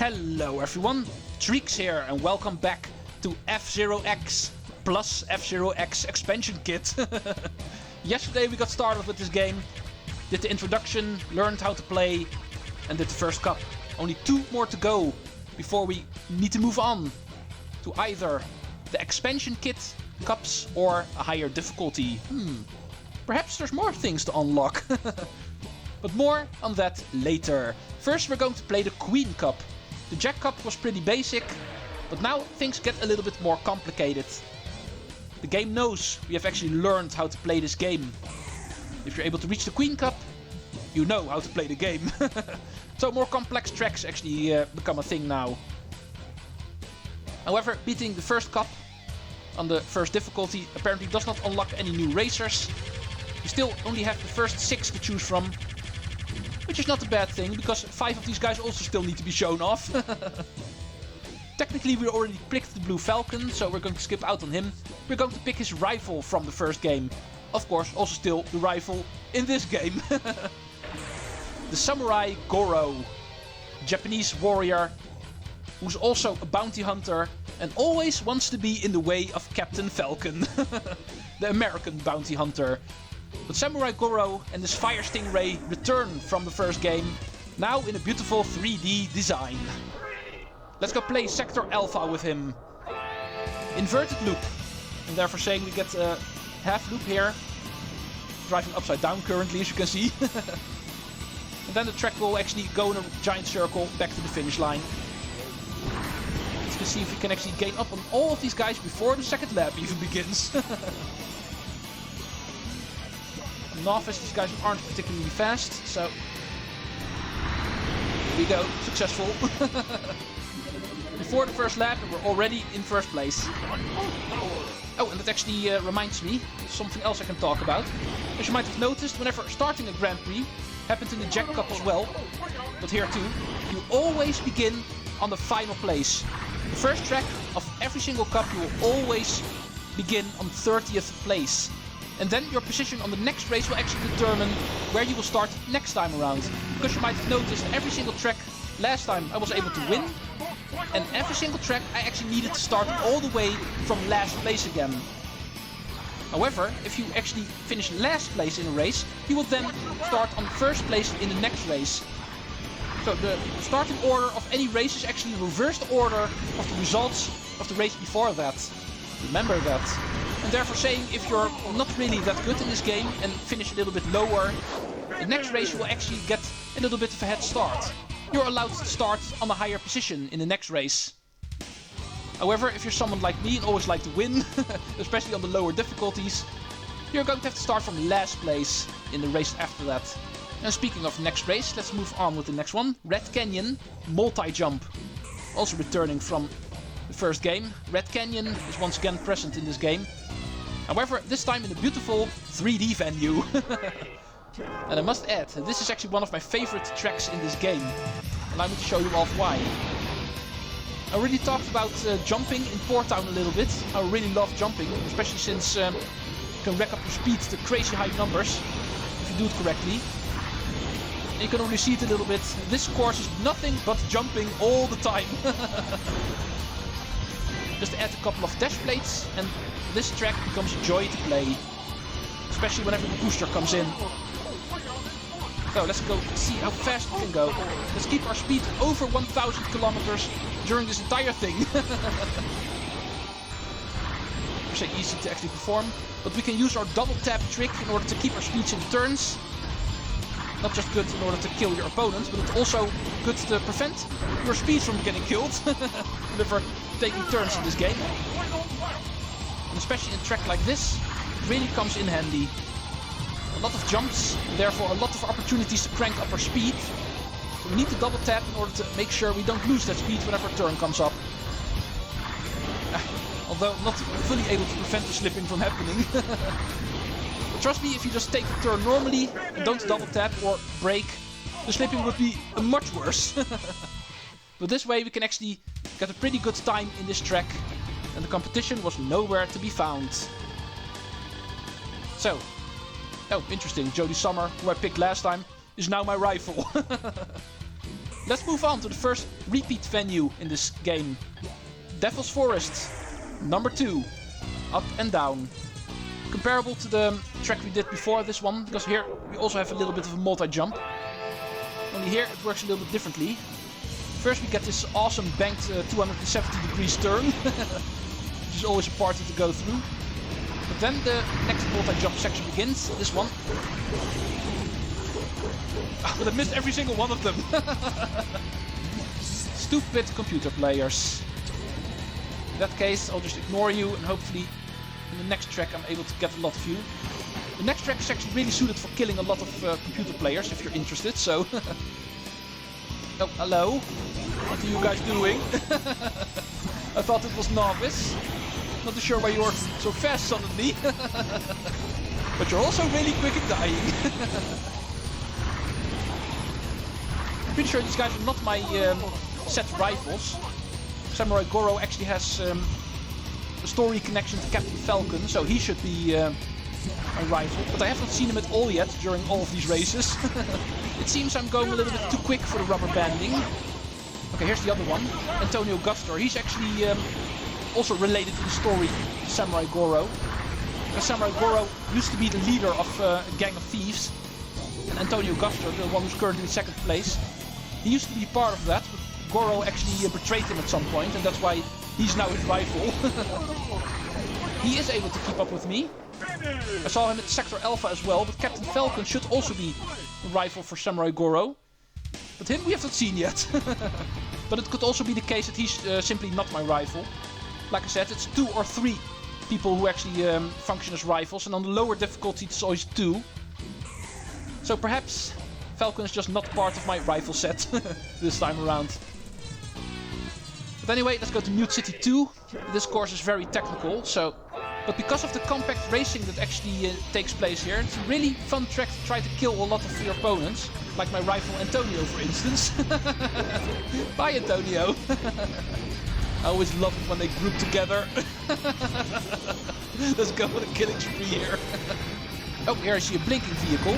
Hello everyone, Treecks here and welcome back to F-Zero-X plus F-Zero-X expansion kit. Yesterday we got started with this game, did the introduction, learned how to play and did the first cup. Only 2 more to go before we need to move on to either the expansion kit cups or a higher difficulty. Perhaps there's more things to unlock. But more on that later. First we're going to play the Queen Cup. The Jack Cup was pretty basic, but now things get a little bit more complicated. The game knows we have actually learned how to play this game. If you're able to reach the Queen Cup, you know how to play the game. So more complex tracks actually become a thing now. However, beating the first cup on the first difficulty apparently does not unlock any new racers. You still only have the first 6 to choose from, which is not a bad thing, because 5 of these guys also still need to be shown off. Technically we already picked the Blue Falcon, so we're going to skip out on him. We're going to pick his rival from the first game. Of course, also still the rival in this game. The Samurai Goro. Japanese warrior, who's also a bounty hunter and always wants to be in the way of Captain Falcon. The American bounty hunter. But Samurai Goro and his Fire Stingray return from the first game, now in a beautiful 3D design. Let's go play Sector Alpha with him. Inverted loop. And therefore saying we get a half loop here. Driving upside down currently, as you can see. And then the track will actually go in a giant circle back to the finish line. Let's see if we can actually gain up on all of these guys before the second lap even begins. Novice, these guys aren't particularly fast, so here we go, successful. Before the first lap and we're already in first place. Oh, and that actually reminds me of something else I can talk about. As you might have noticed, whenever starting a Grand Prix, happened in the Jack Cup as well, but here too, you always begin on the final place. The first track of every single cup you will always begin on 30th place. And then your position on the next race will actually determine where you will start next time around. Because you might have noticed every single track last time I was able to win. And every single track I actually needed to start all the way from last place again. However, if you actually finish last place in a race, you will then start on first place in the next race. So the starting order of any race is actually the reversed order of the results of the race before that. Remember that. And therefore saying if you're not really that good in this game and finish a little bit lower, the next race you will actually get a little bit of a head start. You're allowed to start on a higher position in the next race. However, if you're someone like me and always like to win, especially on the lower difficulties, you're going to have to start from last place in the race after that. And speaking of next race, let's move on with the next one. Red Canyon multi-jump. Also returning from the first game. Red Canyon is once again present in this game. However, this time in a beautiful 3D venue. And I must add, this is actually one of my favorite tracks in this game. Allow me to show you off why. I already talked about jumping in Port Town a little bit. I really love jumping, especially since you can rack up your speed to crazy high numbers if you do it correctly. And you can already see it a little bit. This course is nothing but jumping all the time. Just add a couple of dash plates and this track becomes a joy to play. Especially whenever the booster comes in. So let's go see how fast we can go. Let's keep our speed over 1000 kilometers during this entire thing. It's so easy to actually perform. But we can use our double tap trick in order to keep our speeds in the turns. Not just good in order to kill your opponent, but it's also good to prevent your speed from getting killed. Whenever taking turns in this game. And especially in a track like this, it really comes in handy. A lot of jumps, and therefore a lot of opportunities to crank up our speed. So we need to double tap in order to make sure we don't lose that speed whenever a turn comes up. Although not fully able to prevent the slipping from happening. But trust me, if you just take the turn normally and don't double tap or brake, the slipping would be much worse. But this way we can actually get a pretty good time in this track. And the competition was nowhere to be found. So, oh interesting, Jody Summer, who I picked last time, is now my rival. Let's move on to the first repeat venue in this game. Devil's Forest, number 2. Up and down. Comparable to the track we did before this one, because here we also have a little bit of a multi-jump. Only here it works a little bit differently. First we get this awesome banked 270 degrees turn, which is always a party to go through. But then the next multi-jump section begins, this one. But I missed every single one of them. Stupid computer players. In that case, I'll just ignore you and hopefully in the next track I'm able to get a lot of you. The next track is actually really suited for killing a lot of computer players if you're interested, so... Oh, hello. What are you guys doing? I thought it was Novice. Not too sure why you're so fast suddenly. But you're also really quick at dying. Pretty sure these guys are not my set rivals. Samurai Goro actually has a story connection to Captain Falcon, so he should be my rival. But I have not seen him at all yet during all of these races. It seems I'm going a little bit too quick for the rubber banding. Okay, here's the other one, Antonio Gustor. He's actually also related to the story to Samurai Goro. Because Samurai Goro used to be the leader of a gang of thieves. And Antonio Gustor, the one who's currently in second place, he used to be part of that, but Goro actually betrayed him at some point, and that's why he's now his rival. He is able to keep up with me. I saw him at Sector Alpha as well, but Captain Falcon should also be a rival for Samurai Goro. But him we have not seen yet. But it could also be the case that he's simply not my rival. Like I said, it's 2 or 3 people who actually function as rivals, and on the lower difficulty it's always 2. So perhaps Falcon is just not part of my rival set this time around. But anyway, let's go to Mute City 2. This course is very technical, so... But because of the compact racing that actually takes place here, it's a really fun track to try to kill a lot of your opponents. Like my rival Antonio, for instance. Bye, Antonio. I always love it when they group together. Let's go with a killing spree here. Oh, here I see a blinking vehicle.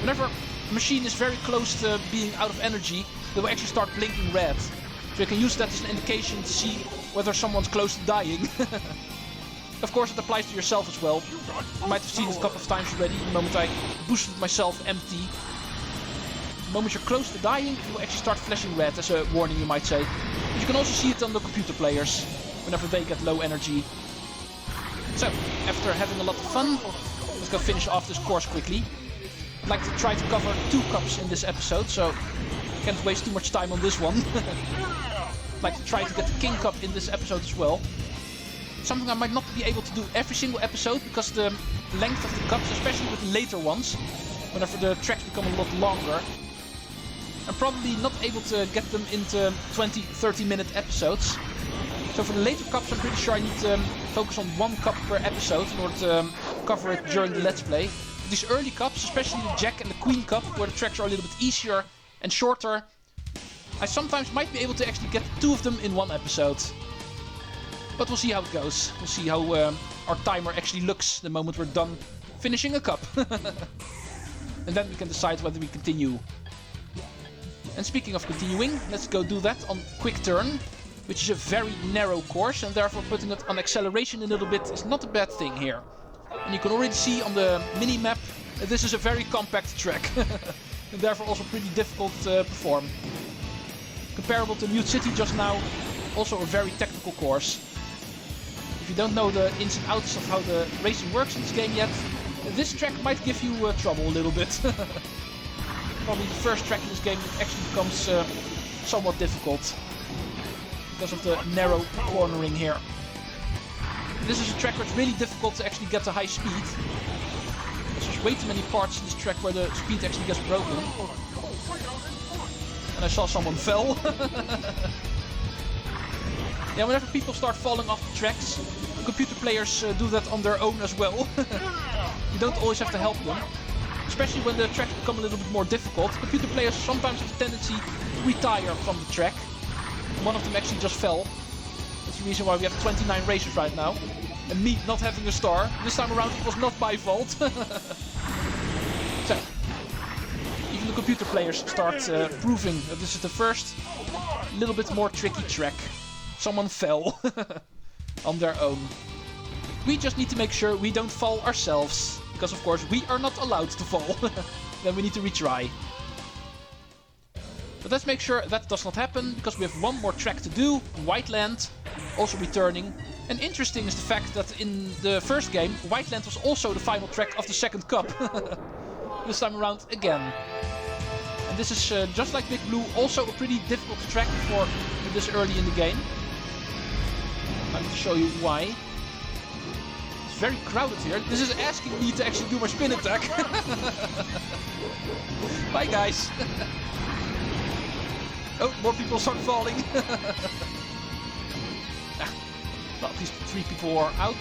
Whenever a machine is very close to being out of energy, they will actually start blinking red. So you can use that as an indication to see whether someone's close to dying. Of course, it applies to yourself as well. You might have seen it a couple of times already. The moment I boosted myself empty. The moment you're close to dying, it will actually start flashing red, as a warning you might say. But you can also see it on the computer players, whenever they get low energy. So, after having a lot of fun, let's go finish off this course quickly. I'd like to try to cover 2 cups in this episode, so I can't waste too much time on this one. I'd like to try to get the King Cup in this episode as well. Something I might not be able to do every single episode, because the length of the cups, especially with the later ones, whenever the tracks become a lot longer, I'm probably not able to get them into 20-30 minute episodes. So for the later cups I'm pretty sure I need to focus on 1 cup per episode in order to cover it during the Let's Play. These early cups, especially the Jack and the Queen Cup, where the tracks are a little bit easier and shorter, I sometimes might be able to actually get 2 of them in 1 episode. But we'll see how it goes. We'll see how our timer actually looks the moment we're done finishing a cup. And then we can decide whether we continue. And speaking of continuing, let's go do that on Quick Turn, which is a very narrow course, and therefore putting it on acceleration a little bit is not a bad thing here. And you can already see on the mini-map that this is a very compact track, and therefore also pretty difficult to perform. Comparable to Mute City just now, also a very technical course. If you don't know the ins and outs of how the racing works in this game yet, this track might give you trouble a little bit. Probably the first track in this game that actually becomes somewhat difficult because of the narrow cornering here. This is a track where it's really difficult to actually get to high speed. There's way too many parts in this track where the speed actually gets broken. And I saw someone fell. Yeah, whenever people start falling off the tracks, computer players do that on their own as well. You don't always have to help them. Especially when the tracks become a little bit more difficult, computer players sometimes have a tendency to retire from the track. One of them actually just fell. That's the reason why we have 29 racers right now. And me not having a star. This time around it was not my fault. So, even the computer players start proving that this is the first little bit more tricky track. Someone fell on their own. We just need to make sure we don't fall ourselves, because of course we are not allowed to fall. Then we need to retry. But let's make sure that does not happen, because we have one more track to do, Whiteland, also returning. And interesting is the fact that in the first game, Whiteland was also the final track of the second cup. This time around again. And this is just like Big Blue, also a pretty difficult track for this early in the game. I'm going to show you why. It's very crowded here. This is asking me to actually do my spin attack. Bye guys. Oh, more people start falling. Well, at least 3 people are out.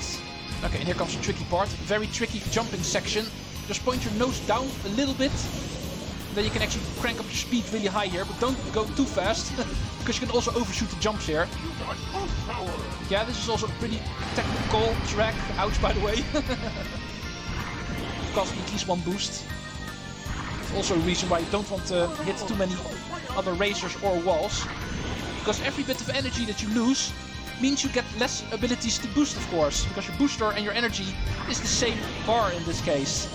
Okay, and here comes the tricky part. Very tricky jumping section. Just point your nose down a little bit. Then you can actually crank up your speed really high here, but don't go too fast. Because you can also overshoot the jumps here. Yeah, this is also a pretty technical track. Ouch, by the way. It cost me at least 1 boost. It's also a reason why you don't want to hit too many other racers or walls. Because every bit of energy that you lose means you get less abilities to boost, of course. Because your booster and your energy is the same bar in this case.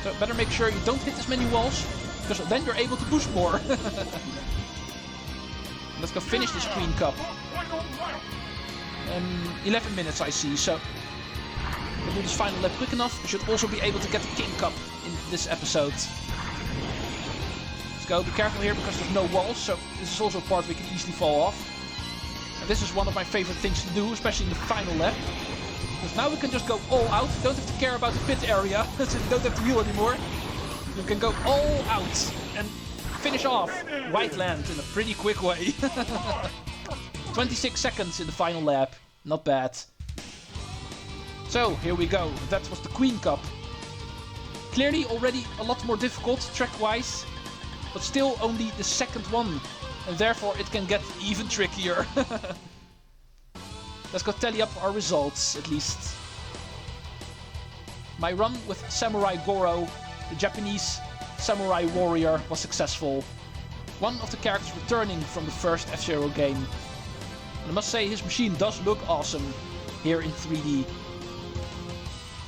So better make sure you don't hit as many walls, because then you're able to boost more. Let's go finish this Queen Cup. 11 minutes I see, so we'll do this final lap quick enough. We should also be able to get the King Cup in this episode. Let's go, be careful here because there's no walls, so this is also a part we can easily fall off. And this is one of my favorite things to do, especially in the final lap. Because now we can just go all out, you don't have to care about the pit area, so you don't have to heal anymore. You can go all out and finish off Whiteland in a pretty quick way. 26 seconds in the final lap, not bad. So, here we go, that was the Queen Cup. Clearly already a lot more difficult track-wise, but still only the second one. And therefore it can get even trickier. Let's go tally up our results, at least. My run with Samurai Goro, the Japanese samurai warrior, was successful. One of the characters returning from the first F-Zero game. And I must say, his machine does look awesome here in 3D.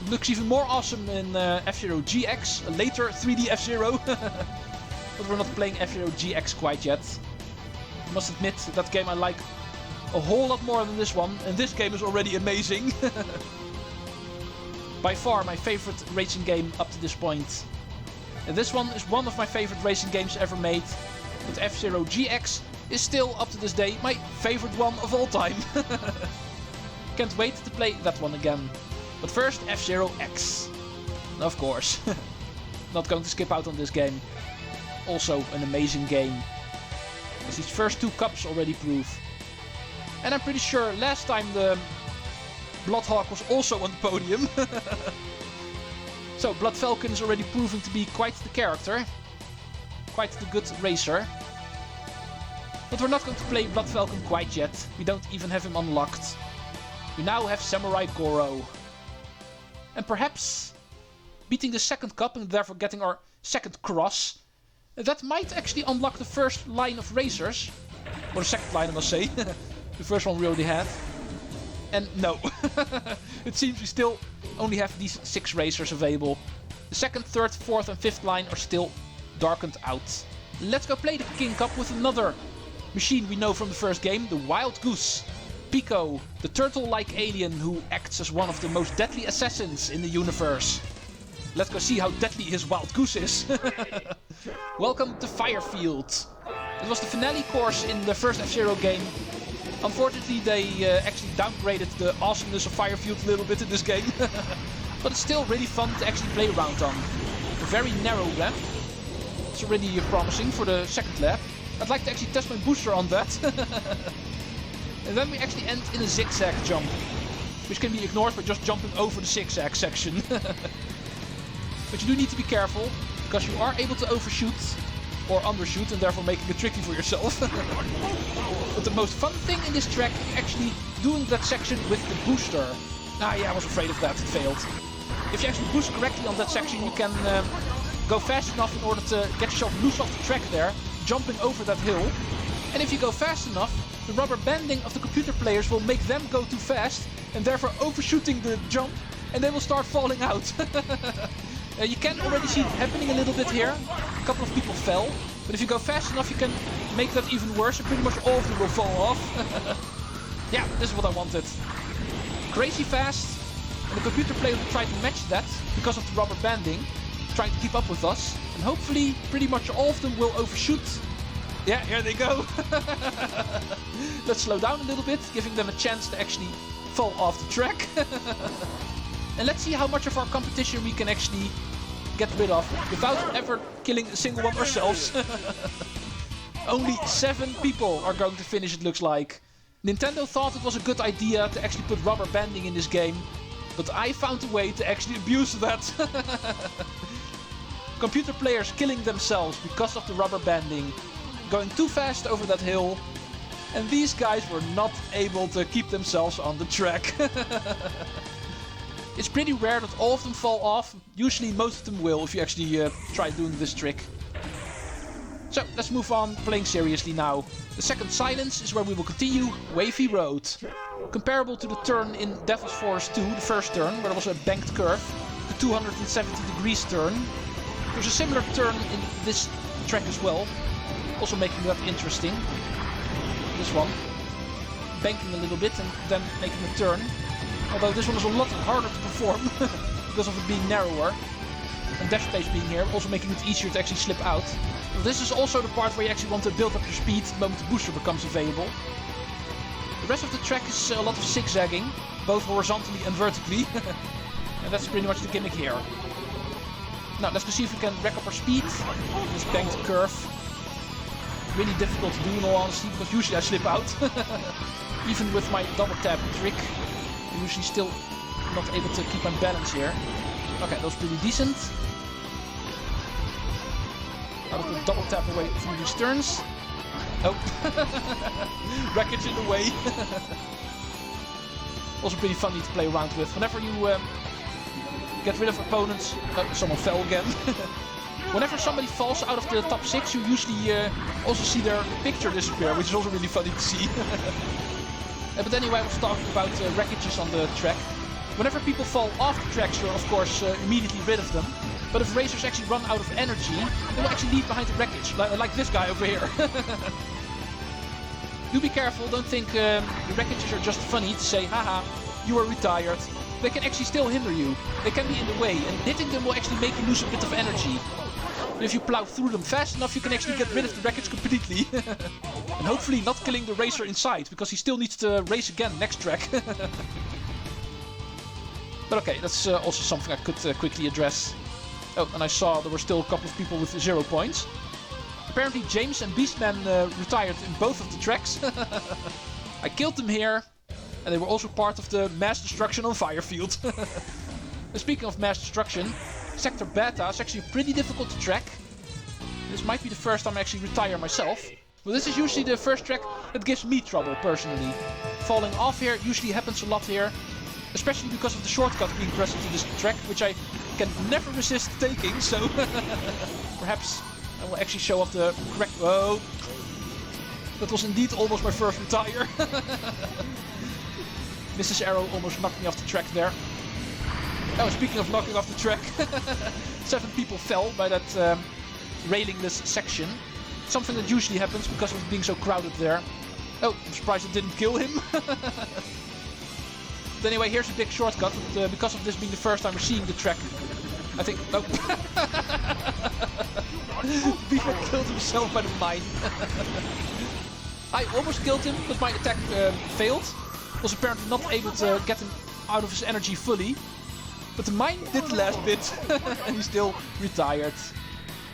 It looks even more awesome in F-Zero GX, a later 3D F-Zero. But we're not playing F-Zero GX quite yet. I must admit, that game I like a whole lot more than this one, and this game is already amazing. By far my favorite racing game up to this point. And this one is one of my favorite racing games ever made. But F-Zero GX is still, up to this day, my favorite one of all time. Can't wait to play that one again. But first, F-Zero X. Of course. Not going to skip out on this game. Also an amazing game. As these first 2 cups already prove. And I'm pretty sure last time the Bloodhawk was also on the podium. So Blood Falcon is already proving to be quite the character. Quite the good racer. But we're not going to play Blood Falcon quite yet. We don't even have him unlocked. We now have Samurai Goro. And perhaps beating the second cup and therefore getting our second cross. That might actually unlock the first line of racers. Or the second line, I must say. The first one we already had. And no. It seems we still only have these 6 racers available. The second, third, fourth and fifth line are still darkened out. Let's go play the King Cup with another machine we know from the first game. The Wild Goose. Pico, the turtle-like alien who acts as one of the most deadly assassins in the universe. Let's go see how deadly his Wild Goose is. Welcome to Firefield. It was the finale course in the first F-Zero game. Unfortunately, they actually downgraded the awesomeness of Firefield a little bit in this game. But it's still really fun to actually play around on. A very narrow lap. It's already promising for the second lap. I'd like to actually test my booster on that. And then we actually end in a zigzag jump. Which can be ignored by just jumping over the zigzag section. But you do need to be careful, because you are able to overshoot or undershoot and therefore making it tricky for yourself. But the most fun thing in this track is actually doing that section with the booster. Ah yeah, I was afraid of that, it failed. If you actually boost correctly on that section, you can go fast enough in order to get yourself loose off the track there, jumping over that hill. And if you go fast enough, the rubber banding of the computer players will make them go too fast and therefore overshooting the jump, and they will start falling out. You can already see it happening a little bit here. A couple of people fell, but if you go fast enough you can make that even worse and pretty much all of them will fall off. Yeah, this is what I wanted. Crazy fast, and the computer players will try to match that because of the rubber banding, trying to keep up with us, and hopefully pretty much all of them will overshoot. Yeah, here they go. Let's slow down a little bit, giving them a chance to actually fall off the track. And let's see how much of our competition we can actually get rid of without ever killing a single one ourselves. Only 7 people are going to finish, it looks like. Nintendo thought it was a good idea to actually put rubber banding in this game, but I found a way to actually abuse that. Computer players killing themselves because of the rubber banding, going too fast over that hill, and these guys were not able to keep themselves on the track. It's pretty rare that all of them fall off. Usually most of them will if you actually try doing this trick. So let's move on, playing seriously now. The second silence is where we will continue Wavy Road. Comparable to the turn in Devil's Forest 2, the first turn, where there was a banked curve, the 270 degrees turn. There's a similar turn in this track as well, also making that interesting. This one, banking a little bit and then making a turn. Although this one is a lot harder to perform because of it being narrower. And dash space being here, also making it easier to actually slip out. So this is also the part where you actually want to build up your speed the moment the booster becomes available. The rest of the track is a lot of zigzagging, both horizontally and vertically. And that's pretty much the gimmick here. Now let's go see if we can rack up our speed. This banked curve. Really difficult to do in all honesty, because usually I slip out. Even with my double tap trick, I'm usually still not able to keep my balance here. Okay, that was pretty decent. Out of the double tap away through these turns. Oh, wreckage in the way. Also pretty funny to play around with. Whenever you get rid of opponents... Oh, someone fell again. Whenever somebody falls out of the top 6, you usually also see their picture disappear, which is also really funny to see. But anyway, I was talking about wreckages on the track. Whenever people fall off the tracks, you're of course immediately rid of them. But if racers actually run out of energy, they will actually leave behind the wreckage, like this guy over here. Do be careful, don't think the wreckages are just funny to say, haha, you are retired. They can actually still hinder you. They can be in the way, and hitting them will actually make you lose a bit of energy. But if you plow through them fast enough, you can actually get rid of the wreckage completely. And hopefully not killing the racer inside, because he still needs to race again next track. But okay, that's also something I could quickly address. Oh, and I saw there were still a couple of people with 0 points. Apparently James and Beastman retired in both of the tracks. I killed them here, and they were also part of the mass destruction on Firefield. And speaking of mass destruction, Sector Beta is actually pretty difficult to track. This might be the first time I actually retire myself. But this is usually the first track that gives me trouble, personally. Falling off here usually happens a lot here. Especially because of the shortcut being present to this track, which I can never resist taking, so... Perhaps I will actually show off the correct... Oh! That was indeed almost my first retire. Mrs. Arrow almost knocked me off the track there. Oh, speaking of knocking off the track, 7 people fell by that railingless section. Something that usually happens because of it being so crowded there. Oh, I'm surprised it didn't kill him. But anyway, here's a big shortcut, but because of this being the first time we're seeing the track, I think... Oh. Beaver killed himself by the mine. I almost killed him, but my attack failed. Was apparently not able to get him out of his energy fully. But the mine did the last bit, and he still retired.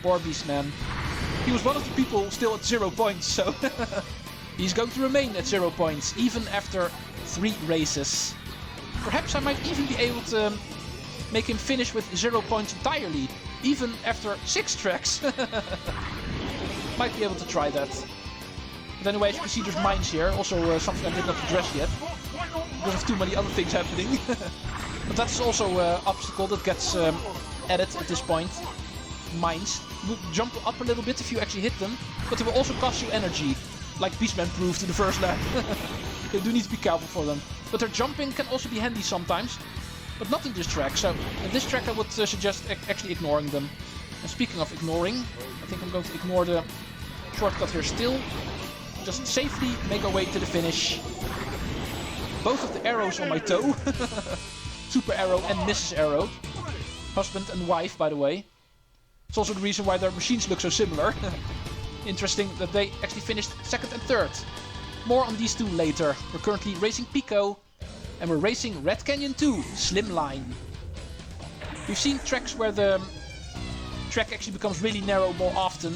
Poor Beastman. He was one of the people still at 0 points, so... He's going to remain at 0 points, even after 3 races. Perhaps I might even be able to make him finish with 0 points entirely, even after 6 tracks. Might be able to try that. But anyway, as you can see, there's mines here, also something I did not address yet, because of too many other things happening. But that's also an obstacle that gets added at this point. mines. Will jump up a little bit if you actually hit them, but they will also cost you energy, like Beastman proved in the first lap. You do need to be careful for them. But their jumping can also be handy sometimes, but not in this track. So in this track I would suggest actually ignoring them. And speaking of ignoring, I think I'm going to ignore the shortcut here still. Just safely make our way to the finish. Both of the arrows on my toe. Super Arrow and Mrs. Arrow. Husband and wife, by the way. It's also the reason why their machines look so similar. Interesting that they actually finished second and third. More on these two later. We're currently racing Pico. And we're racing Red Canyon 2, Slimline. We've seen tracks where the track actually becomes really narrow more often.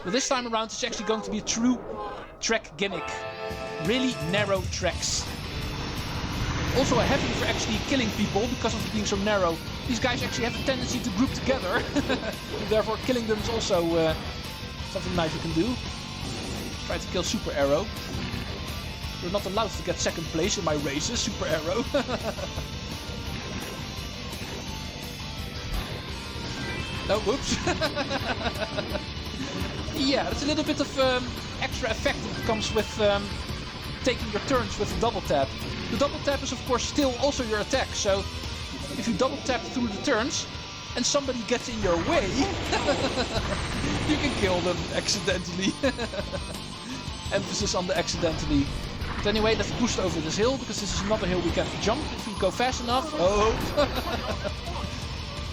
But this time around it's actually going to be a true track gimmick. Really narrow tracks. Also a heavy for actually killing people because of it being so narrow. These guys actually have a tendency to group together. And therefore killing them is also something nice you can do. Try to kill Super Arrow. You're not allowed to get second place in my races, Super Arrow. Oh, whoops. Yeah, that's a little bit of extra effect that comes with taking your turns with a double tap. The double tap is of course still also your attack, so if you double tap through the turns and somebody gets in your way, you can kill them accidentally. Emphasis on the accidentally. But anyway, let's boost over this hill, because this is another hill we can jump if we go fast enough. Oh!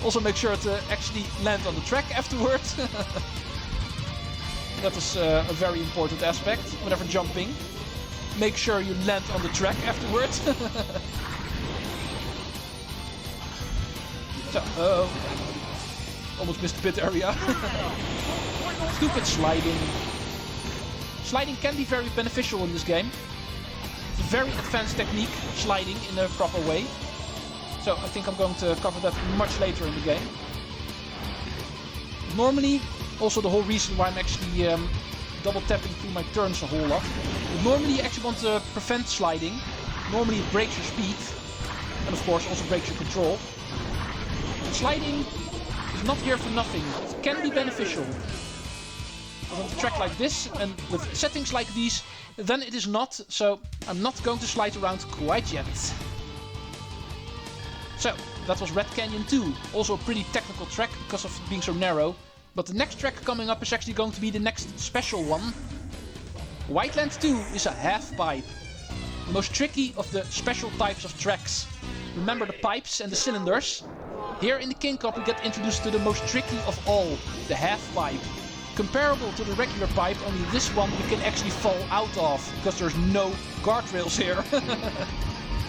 Also make sure to actually land on the track afterwards. That is a very important aspect whenever jumping. Make sure you land on the track afterwards. So, almost missed the pit area. Stupid sliding. Sliding can be very beneficial in this game. It's a very advanced technique, sliding in a proper way. So I think I'm going to cover that much later in the game. Normally, also the whole reason why I'm actually double tapping through my turns a whole lot. But normally you actually want to prevent sliding. Normally it breaks your speed. And of course also breaks your control. But sliding is not here for nothing. It can be beneficial. On a track like this and with settings like these, then it is not, so I'm not going to slide around quite yet. So, that was Red Canyon 2, also a pretty technical track because of it being so narrow. But the next track coming up is actually going to be the next special one. Whiteland 2 is a half pipe. The most tricky of the special types of tracks. Remember the pipes and the cylinders? Here in the King Cup we get introduced to the most tricky of all, the half pipe. Comparable to the regular pipe, only this one you can actually fall out of, because there's no guardrails here.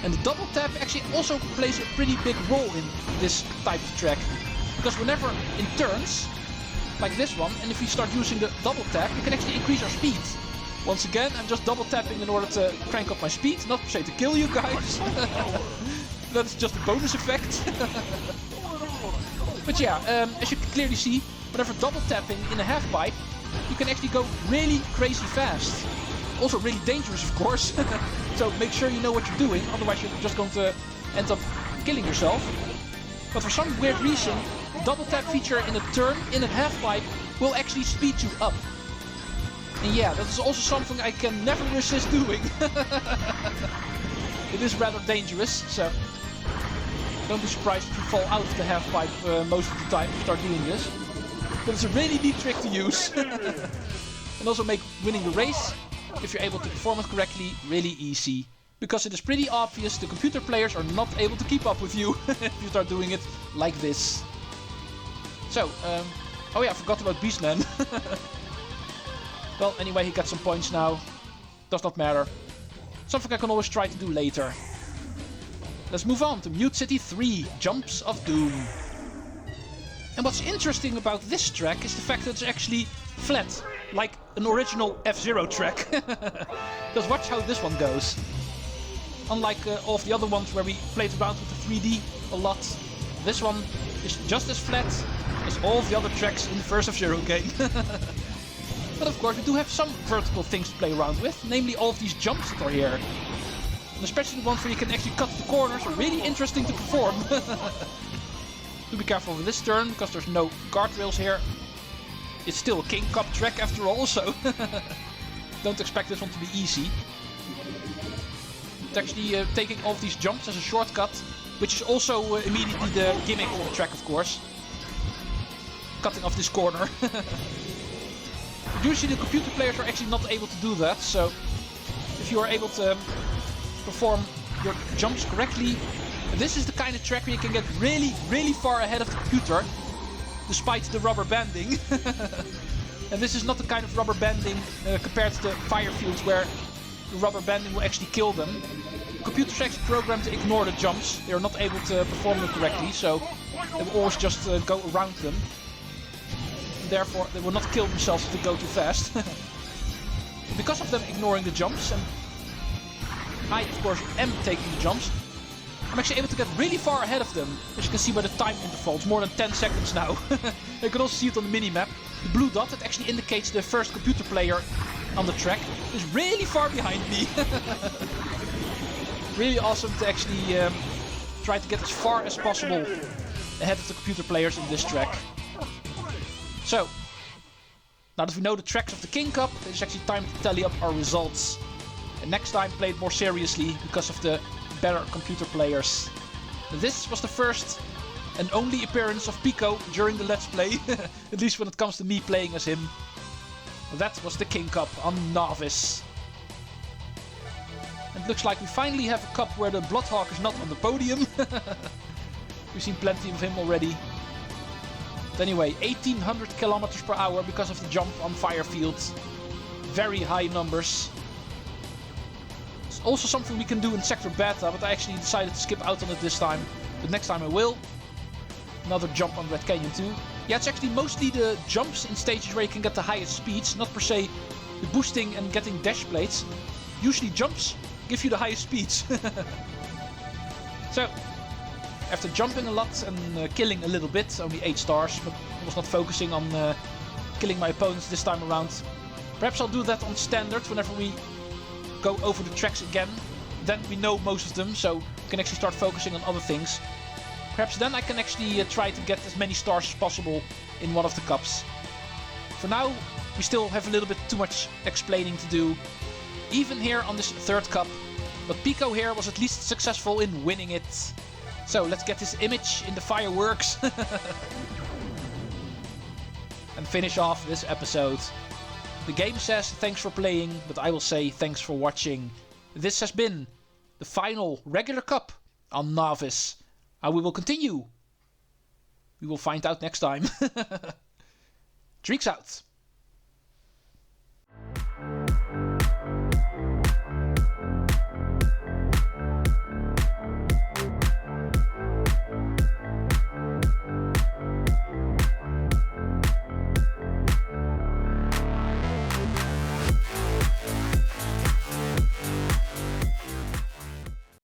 And the double tap actually also plays a pretty big role in this type of track. Because whenever in turns, like this one, and if we start using the double tap, you can actually increase our speed. Once again, I'm just double tapping in order to crank up my speed, not per se to kill you guys. That's just a bonus effect. But yeah, as you can clearly see, whenever double tapping in a half pipe, you can actually go really crazy fast. Also really dangerous, of course. So make sure you know what you're doing, otherwise you're just going to end up killing yourself. But for some weird reason, the double tap feature in a turn in a half pipe will actually speed you up. And yeah, that is also something I can never resist doing. It is rather dangerous, so don't be surprised if you fall out of the half pipe most of the time if you start doing this. But it's a really neat trick to use. And also make winning the race, if you're able to perform it correctly, really easy. Because it is pretty obvious the computer players are not able to keep up with you if you start doing it like this. So, oh yeah, I forgot about Beastman. Well, anyway, he got some points now. Does not matter. Something I can always try to do later. Let's move on to Mute City 3, Jumps of Doom. And what's interesting about this track is the fact that it's actually flat, like an original F-Zero track. Just watch how this one goes. Unlike all of the other ones where we played around with the 3D a lot, this one is just as flat as all of the other tracks in the first F-Zero game. But of course we do have some vertical things to play around with, namely all of these jumps that are here. And especially the ones where you can actually cut the corners are really interesting to perform. Do be careful with this turn, because there's no guardrails here. It's still a King Cup track after all, so don't expect this one to be easy. It's actually taking all of these jumps as a shortcut, which is also immediately the gimmick of the track, of course. Cutting off this corner. Usually the computer players are actually not able to do that, so if you are able to perform your jumps correctly, this is the kind of track where you can get really, really far ahead of the computer, despite the rubber banding. And this is not the kind of rubber banding compared to the fire fields where the rubber banding will actually kill them. The computers are actually programmed to ignore the jumps. They are not able to perform them correctly, so they will always just go around them. Therefore, they will not kill themselves if they go too fast. Because of them ignoring the jumps, and I, of course, am taking the jumps, I'm actually able to get really far ahead of them. As you can see by the time interval, it's more than 10 seconds now. You can also see it on the mini-map. The blue dot, that actually indicates the first computer player on the track, is really far behind me. Really awesome to actually try to get as far as possible ahead of the computer players in this track. So, now that we know the tracks of the King Cup, it's actually time to tally up our results. And next time play it more seriously because of the better computer players. This was the first and only appearance of Pico during the Let's Play, at least when it comes to me playing as him. That was the King Cup on Novice. And it looks like we finally have a cup where the Bloodhawk is not on the podium. We've seen plenty of him already. But anyway, 1800 kilometers per hour because of the jump on fire fields. Very high numbers. It's also something we can do in Sector Beta, but I actually decided to skip out on it this time. But next time I will. Another jump on Red Canyon 2. Yeah, it's actually mostly the jumps in stages where you can get the highest speeds, not per se the boosting and getting dash plates. Usually jumps give you the highest speeds. So, after jumping a lot and killing a little bit, only 8 stars, but I was not focusing on killing my opponents this time around. Perhaps I'll do that on standard whenever we go over the tracks again. Then we know most of them, so we can actually start focusing on other things. Perhaps then I can actually try to get as many stars as possible in one of the cups. For now, we still have a little bit too much explaining to do, even here on this third cup. But Pico here was at least successful in winning it. So let's get this image in the fireworks and finish off this episode. The game says thanks for playing, but I will say thanks for watching. This has been the final regular cup on Novice. How we will continue, we will find out next time. Treecks out.